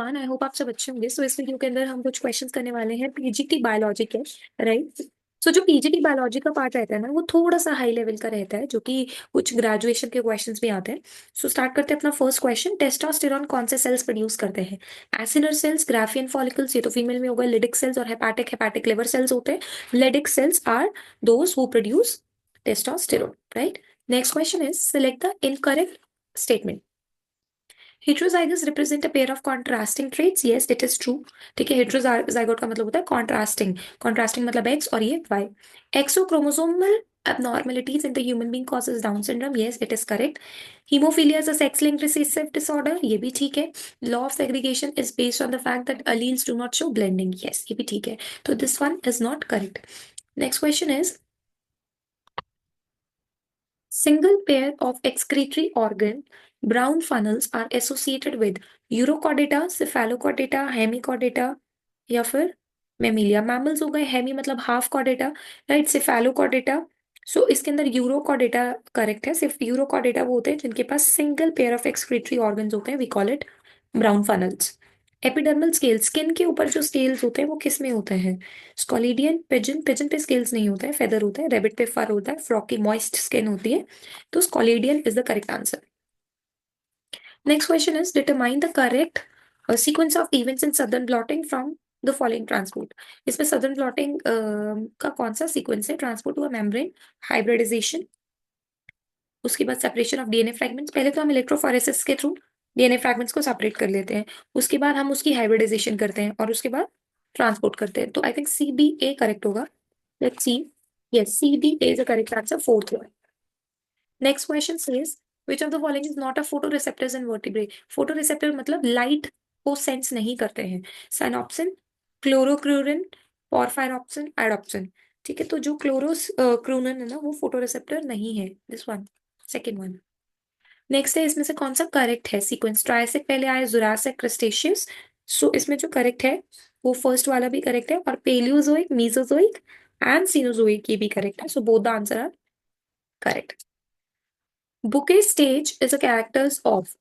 I hope आप सब अच्छे होंगे। सो इस वीडियो के अंदर हम कुछ क्वेश्चंस करने वाले हैं पीजीटी बायोलॉजी के। राइट। सो जो पीजीटी बायोलॉजी का पार्ट रहता है ना, वो थोड़ा सा हाई लेवल का रहता है, जो कि कुछ ग्रेजुएशन के क्वेश्चंस भी आते हैं। सो स्टार्ट करते हैं अपना फर्स्ट क्वेश्चन। टेस्टोस्टेरॉन कौन से सेल्स प्रोड्यूस करते हैं? एसिनर सेल्स, ग्राफियन फॉलिकल्स, ये तो फीमेल में होगा। लिडिक सेल्स और हेपाटिक लिवर सेल्स होते हैं। Leydig cells are those who produce testosterone. Right. Next question is select the incorrect statement. Heterozygous represent a pair of contrasting traits. Yes, it is true. ठीक है, heterozygote का मतलब होता है contrasting. Contrasting मतलब x और ये Y. एक्सोक्रोमोसोमल abnormalities in the human being causes Down syndrome. Yes, it is correct. Hemophilia is a sex-linked recessive disorder. ये भी ठीक है. Law of segregation is based on the fact that alleles do not show blending. Yes, ये भी ठीक है. तो this one is not correct. Next question is single pair of excretory organ brown funnels are associated with urochordata, cephalochordata, Hemichordata या फिर Mammalia. Mammals हो गए, Hemy मतलब हाफ कॉर्डेटा, राइट, सिफेलोकॉर्डेटा। सो इसके अंदर यूरोकॉर्डेटा करेक्ट है। सिर्फ यूरोकॉर्डेटा वो होते हैं जिनके पास single pair of excretory organs होते हैं, we call it brown funnels. Epidermal scale, skin के ऊपर जो स्केल्स होते हैं वो किस में होते हैं? स्कॉलिडियन, पिजन, पिजन पे स्केल्स नहीं होते हैं, फेदर होता है। रेबिट पे फर होता है। फ्रॉकी मॉइस्ट स्किन होती है। तो स्कॉलिडियन is the correct answer. Next question is determine the correct sequence of events in southern blotting from the following transport. इसमें सदर्न ब्लॉटिंग का कौन सा सीक्वेंस है? ट्रांसपोर्ट हुआ मेम्ब्रेन, हाइब्रिडाइजेशन, उसके बाद सेपरेशन ऑफ डीएनए फ्रेगमेंट्स। पहले तो हम इलेक्ट्रोफोरेसिस के थ्रू डीएनए फ्रेगमेंट्स को सेपरेट कर लेते हैं, उसके बाद हम उसकी हाइब्रिडाइजेशन करते हैं और उसके बाद ट्रांसपोर्ट करते हैं। तो I think C B A correct होगा। Let's see. Yes, C B A is the correct answer, fourth one. Next question says which of the following is not a photoreceptors in vertebrate? Photoreceptor मतलब light को sense नहीं करते हैं। साइनॉप्सिन, क्लोरोक्रूरिन, पोरफायरोप्सिन, एडॉप्सिन। ठीक है, तो जो क्लोरोस क्रूनन है ना, वो फोटोरिसेप्टर नहीं है। This one, second one. Next है, इसमें से कौन सा करेक्ट है सीक्वेंस? ट्रायसिक पहले आया, जुरासिक, क्रस्टेशियस। सो इसमें जो करेक्ट है वो फर्स्ट वाला भी करेक्ट है, और पेलियोजोइक, मीसोजोइक एंड सीनोजोइक ये भी करेक्ट है। So both the answer are correct. Bouquet stage is a characters of,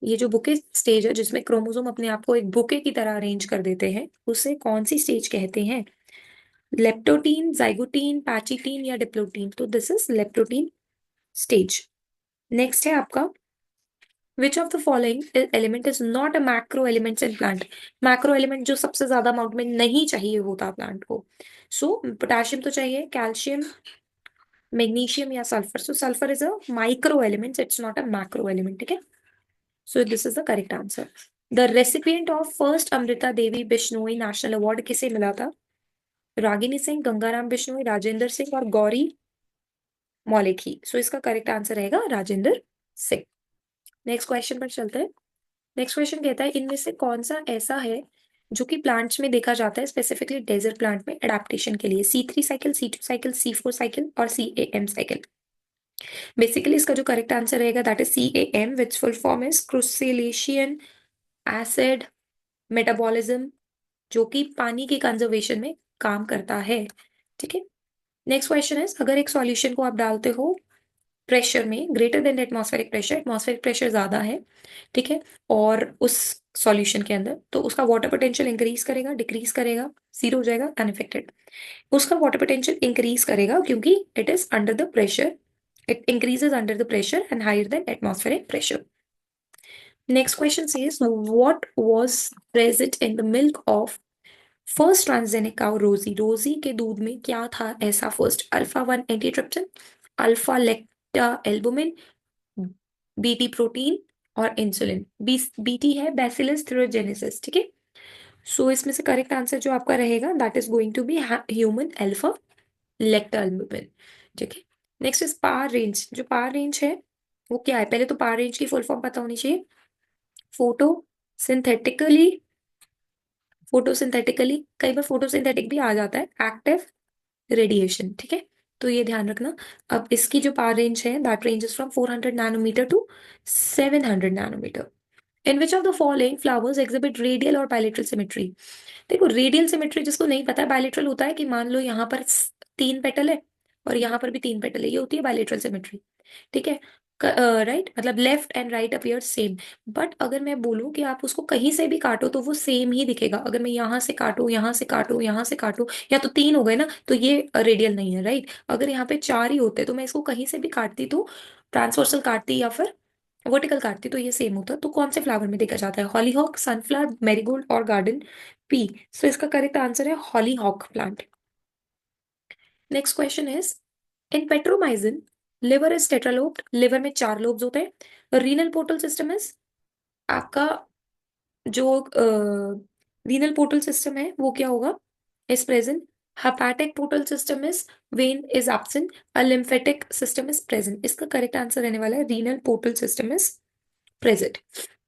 ये जो बुके स्टेज है जिसमें क्रोमोसोम अपने आप को एक बुके की तरह अरेंज कर देते हैं, उसे कौन सी स्टेज कहते हैं? लेप्टोटीन, जाइगोटीन, पैचिटीन या डिप्लोटीन? तो this is leptotene stage. Next है आपका, विच of the following element is not a macro elements in plant? Macro element जो सबसे ज्यादा अमाउंट में नहीं चाहिए होता प्लांट को। सो पोटेशियम तो चाहिए, कैल्शियम, मैग्नीशियम या sulphur. So sulphur is a micro element, it's not a macro element. ठीक है, सो this is the correct answer. The recipient of first Amrita Devi Bishnoi national award किसे मिला था? रागिनी सिंह, गंगाराम बिश्नोई, राजेंद्र सिंह और गौरी मौलिकी। सो इसका करेक्ट आंसर रहेगा राजेंद्र सिंह। नेक्स्ट क्वेश्चन पर चलते हैं। नेक्स्ट क्वेश्चन कहता है, इनमें से कौन सा ऐसा है जो कि प्लांट्स में देखा जाता है, स्पेसिफिकली डेजर्ट प्लांट में एडेप्टेशन के लिए? C3 cycle, C2 cycle, C4 cycle और CAM साइकिल। बेसिकली इसका जो करेक्ट आंसर रहेगा that is CAM, which full form is crassulacean acid metabolism, जो कि पानी के कंजर्वेशन में काम करता है। ठीक है। नेक्स्ट क्वेश्चन है, अगर एक सॉल्यूशन को आप डालते हो प्रेशर में greater than atmospheric pressure, atmospheric pressure ज्यादा है, ठीक है, और उस सॉल्यूशन के अंदर, तो उसका वाटर पोटेंशियल इंक्रीज करेगा, डिक्रीज करेगा, जीरो हो जाएगा, अनइफेक्टेड? उसका वाटर पोटेंशियल इंक्रीज करेगा क्योंकि it is under the pressure, it increases under the pressure and higher than atmospheric pressure. Next question says what was present in the milk of first transgenic cow Rosie? Rosie के दूध में क्या था ऐसा first? Alpha 1 antitrypsin, alpha lactalbumin, BT protein और insulin. BT है bacillus थ्यूरोजेनेसिस। ठीक है, सो इसमें से करेक्ट आंसर जो आपका रहेगा that is going to be human alpha lactalbumin. ठीक है। Next is power range. जो पावर रेंज है वो क्या है? पहले तो पावर रेंज की फुल फॉर्म पता होनी चाहिए। फोटो सिंथेटिकली, फोटोसिंथेटिकली, कई बार फोटोसिंथेटिक भी आ जाता है, एक्टिव रेडिएशन। ठीक है, तो ये ध्यान रखना। अब इसकी जो पावर रेंज है that ranges from 400 nanometre to 700 nanometre. In which of the following flowers exhibit radial और बायलेटरल सिमेट्री? देखो, रेडियल सिमेट्री जिसको नहीं पता है, बायलेटरल होता है कि मान लो यहाँ पर तीन पेटल है और यहाँ पर भी तीन पेटल है, ये होती है बायलेटरल सिमेट्री। ठीक है, राइट, मतलब left and right appear same. But अगर मैं बोलूं कि आप उसको कहीं से भी काटो तो वो सेम ही दिखेगा। अगर मैं यहाँ से काटूं, यहाँ से काटूं, यहाँ से काटूं, या तो तीन हो गए ना, तो ये रेडियल नहीं है, राइट। अगर यहाँ पे चार ही होते तो मैं इसको कहीं से भी काटती तो ट्रांसवर्सल काटती या फिर वर्टिकल काटती तो ये सेम होता। तो कौन से फ्लावर में देखा जाता है? हॉलीहॉक, सनफ्लावर, मैरीगोल्ड और गार्डन पी। सो इसका करेक्ट आंसर है hollyhock plant. Next question is, in Petromyzon liver is tetralobed. Liver में चार लोब्स होते हैं। रीनल पोर्टल सिस्टम इज, आपका जो रीनल पोर्टल सिस्टम है वो क्या होगा? Is present. Hepatic portal system is, when is absent. A lymphatic system is present. इसका करेक्ट आंसर रहने वाला है renal portal system is present.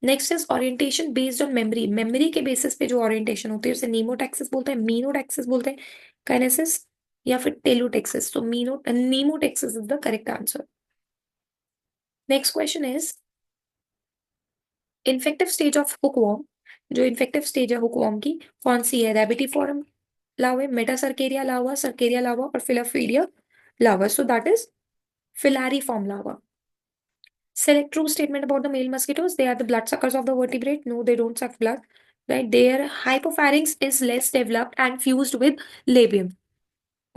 Next is orientation based on memory. Memory के basis पे जो ओरिएंटेशन होती है उसे नीमोटैक्सिस बोलते हैं, मीनोटैक्सिस बोलते हैं, काइनेसिस या फिर टेलोटैक्सिस। तो मीनो नीमोटैक्सिस is the correct answer. Next question is, infective stage of hookworm, जो इन्फेक्टिव स्टेज है हुकवॉर्म की, कौन सी है? रेबिटिफॉर्म लावा, मेटासर्केरिया लावा, सर्केरिया लावा और फिलाफीडिया larva. So that is filariform larva. Select true statement about the male mosquitoes. They are the bloodsuckers of the vertebrate. No, they don't suck blood. Right? Their hypopharynx is less developed and fused with labium.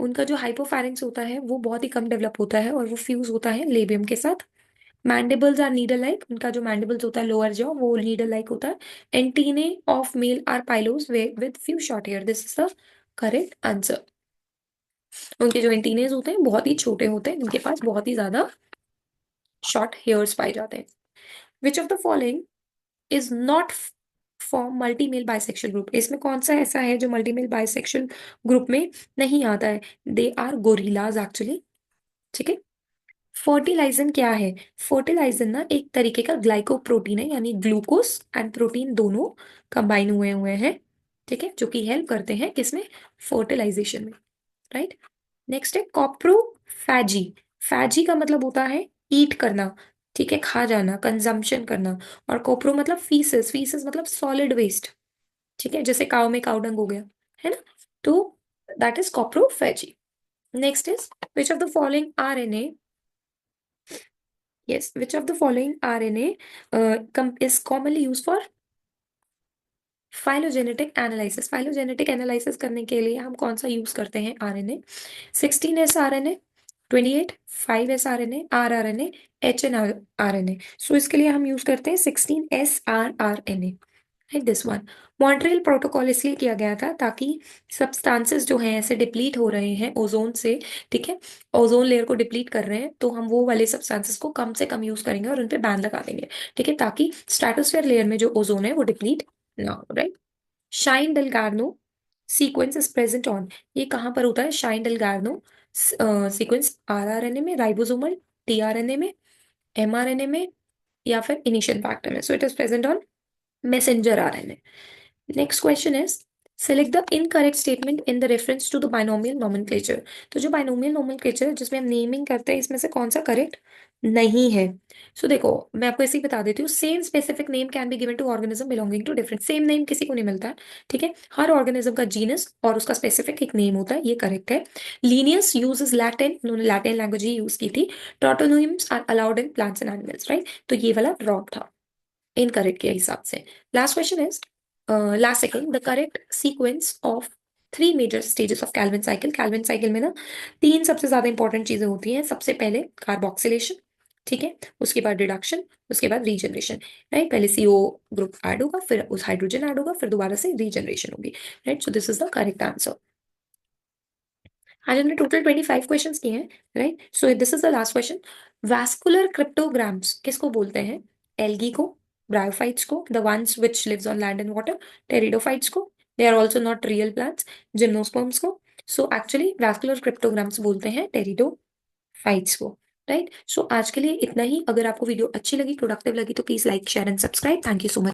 उनका जो hypopharynx होता है वो बहुत ही कम develop होता है और वो फ्यूज होता है लेबियम के साथ। मैंडिबल्स आर नीडल लाइक, उनका जो मैंडिबल्स होता है लोअर जॉ वो नीडल लाइक होता है। Antennae of male are pilose with few short hair. This is the correct answer. उनके जो एंटीनेज होते हैं बहुत ही छोटे होते हैं, उनके पास बहुत ही ज्यादा शॉर्ट हेयर्स पाए जाते हैं। Which of the following is not form multi male bisexual group. इसमें कौन सा ऐसा है जो मल्टी मेल बाइसेक्सुअल ग्रुप में नहीं आता है? They are gorillas actually. ठीक है। फर्टिलाइजन क्या है? फर्टिलाइजन ना एक तरीके का ग्लाइकोप्रोटीन है, यानी ग्लूकोज एंड प्रोटीन दोनों कंबाइन हुए हुए हैं। ठीक है, जो कि हेल्प करते हैं किसमें? फर्टिलाइजेशन में, राइट। नेक्स्ट है कॉप्रोफैजी। फैजी का मतलब होता है ईट करना, ठीक है, खा जाना, कंजम्पशन करना। और कोप्रो मतलब फीसेस, फीसेस मतलब सॉलिड वेस्ट। ठीक है, जैसे काउ में काउ डंग हो गया, है ना। तो that is coprophagy. Next is, which of the following RNA, yes, which of the following RNA is commonly used for phylogenetic analysis? Phylogenetic analysis करने के लिए हम कौन सा यूज करते हैं RNA? 16S RNA, 28, 5S RNA, rRNA, HNRNA। सो इसके लिए हम यूज करते हैं 16SrRNA, like this one. Montreal protocol इसलिए किया गया था ताकि सब्सटेंसेस जो हैं ऐसे डिप्लीट हो रहे हैं ओजोन से, ठीक है, ओजोन लेयर को डिप्लीट कर रहे हैं, तो हम वो वाले सब्सटेंसेस को कम से कम यूज करेंगे और उन पे बैन लगा देंगे, ठीक है, ताकि स्ट्रेटोस्फेयर लेयर में जो ओजोन है वो डिप्लीट ना हो, right. Shine Dalgarno sequence is present on, ये कहाँ पर होता है? शाइन डेलगार्नो सीक्वेंस rRNA में, राइबोसोमल tRNA में, mRNA में या फिर इनिशियल फैक्टर में। So it is present on messenger RNA। Next question is, select the incorrect statement in the reference to the binomial nomenclature. तो जो बाइनोमियल नोमेनक्लेचर जिसमें हम नेमिंग करते हैं, इसमें से कौन सा करेक्ट नहीं है? सो देखो, मैं आपको ऐसे ही बता देती हूँ। Same specific name can be given to organism belonging to different, same name किसी को नहीं मिलता है, ठीक है। हर ऑर्गेनिज्म का जीनस और उसका स्पेसिफिक एक नेम होता है, ये करेक्ट है। लीनियस यूजेस लैटिन, उन्होंने लैटिन लैंग्वेज ही यूज की थी। Tautonyms are allowed in plants and animals, right. तो ये वाला रॉन्ग था इनकरेक्ट के हिसाब से। Last question is, last second, the correct sequence of three major stages of Calvin cycle. Calvin cycle में ना तीन सबसे ज्यादा इंपॉर्टेंट चीजें होती हैं। सबसे पहले कार्बोक्सिलेशन, ठीक है, उसके बाद रिडक्शन, उसके बाद रीजनरेशन, राइट। पहले CO ग्रुप ऐड होगा, फिर उस हाइड्रोजन ऐड होगा, फिर दोबारा से रीजनरेशन होगी, right. So this is the correct answer. आज हमने टोटल 25 क्वेश्चन किए हैं, right. So this is the last question. Vascular cryptogams किसको बोलते हैं? एल्गी को, ब्रायोफाइट्स को, the ones which lives on land and water, pteridophytes को, they are also not real plants, gymnosperms को। सो एक्चुअली वैस्कुलर क्रिप्टोग्राम्स बोलते हैं टेरिडोफाइट्स को, राइट। सो आज के लिए इतना ही। अगर आपको वीडियो अच्छी लगी, प्रोडक्टिव लगी, तो please like, share and subscribe. Thank you so much.